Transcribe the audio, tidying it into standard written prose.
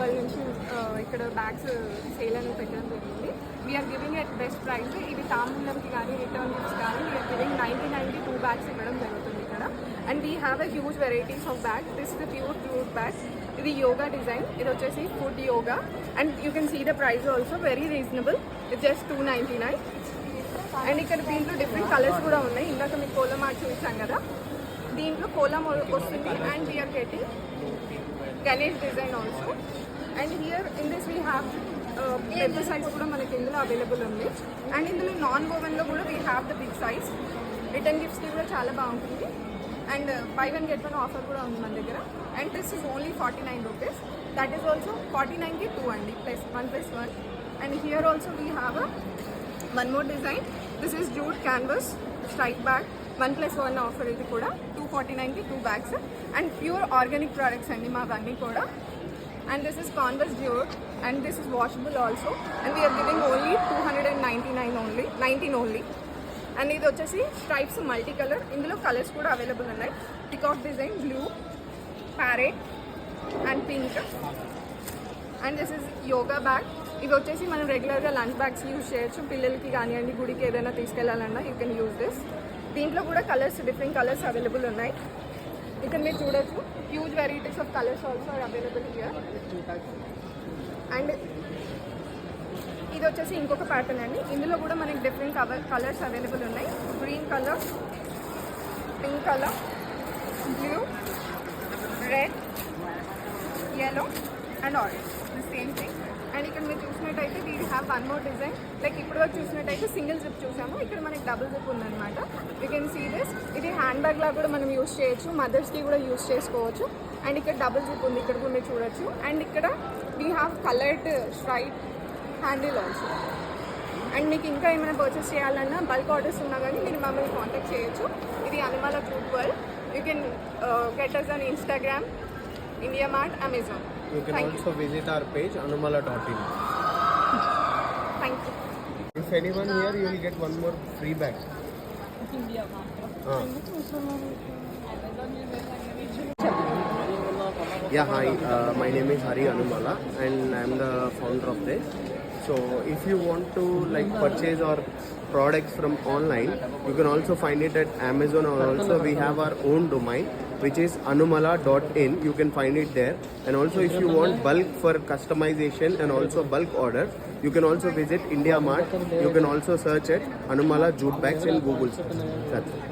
12 నుంచి ఇక్కడ bags sale అనేది పెట్టడం జరిగింది. We're giving at best price. ఇది తాంబూలంకి కానీ రిటర్న్ గిఫ్ట్స్ కానీ వీఆర్ గివింగ్ 90 బ్యాగ్స్ ఇవ్వడం జరుగుతుంది ఇక్కడ. And we have a huge varieties of bags. This the pure jute bags. ఇది యోగా డిజైన్. ఇది వచ్చేసి food yoga. And you can see the price also very reasonable. It just 299. అండ్ ఇక్కడ దీంట్లో different colours కూడా ఉన్నాయి. ఇందాక మీకు కోలం ఆర్ట్ చూసాం కదా, దీంట్లో కోలం వస్తుంది. And we're getting Ganesh design also. And here in this we have పెద్ద సైజ్ కూడా మనకి ఇందులో అవైలబుల్ ఉంది. అండ్ ఇందులో నాన్ ఓవెన్లో కూడా we have the big size. Return గిఫ్ట్స్కి కూడా చాలా బాగుంటుంది. అండ్ బై 1 get 1 ఆఫర్ కూడా ఉంది మన దగ్గర. And this is only 49 rupees. That is also 49కి 2 అండి, plus 1+1. And here also we have one more design. This is jute canvas strike bag. 1+1 offer. ఇది కూడా 249కి 2 bags. And pure organic products అండి మావన్నీ కూడా. And this is canvas jute. And this is washable also. And we're giving only 219 only. And ఇది వచ్చేసి stripes multi colour. ఇందులో colours కూడా అవైలబుల్ ఉన్నాయి. Peacock design, blue, parrot and pink. And this is yoga bag. ఇది వచ్చేసి మనం రెగ్యులర్గా lunch bags use చేయొచ్చు. పిల్లలకి కానివ్వండి, గుడికి ఏదైనా తీసుకెళ్ళాలన్నా యూ కెన్ యూజ్ దిస్. దీంట్లో కూడా కలర్స్, డిఫరెంట్ కలర్స్ అవైలబుల్ ఉన్నాయి. ఇక్కడ మీరు చూడొచ్చు huge varieties of colours also are available here. And ఇది వచ్చేసి ఇంకొక ప్యాటర్న్ అండి. ఇందులో కూడా మనకి డిఫరెంట్ కలర్స్ అవైలబుల్ ఉన్నాయి. Green colour, pink colour, blue, red, yellow and orange. The same thing. And ఇక్కడ మీరు చూసినట్టయితే we have one more design. Like ఇప్పుడు వరకు చూసినట్టయితే సింగిల్ జిప్ చూసాము. ఇక్కడ మనకి డబుల్ జిప్ ఉందన్నమాట. You can see this. ఇది హ్యాండ్ బ్యాగ్ లాగా కూడా మనం యూస్ చేయొచ్చు. మదర్స్కి కూడా యూస్ చేసుకోవచ్చు. అండ్ ఇక్కడ డబుల్ జిప్ ఉంది, ఇక్కడ కూడా మీరు చూడొచ్చు. అండ్ ఇక్కడ we have coloured straight handle also. And మీకు ఇంకా ఏమైనా పర్చేస్ చేయాలన్నా బల్క్ ఆర్డర్స్ ఉన్నా కానీ మీరు మమ్మల్ని కాంటాక్ట్ చేయొచ్చు. ఇది Anumala Jute World. You can get us on Instagram, India Mart, Amazon. You can also visit our page anumala.in. Thank you. If anyone here, you will get one more free bag. India Mart. Yeah, hi. My name is Hari Anumala, and I am the founder of this. So, if you want to purchase our products from online, you can also find it at Amazon, or also we have our own domain, which is anumala.in. You can find it there. And also if you want bulk for customization and also bulk order, you can also visit India Mart. You can also search at Anumala Jute Bags in Google search. That's it.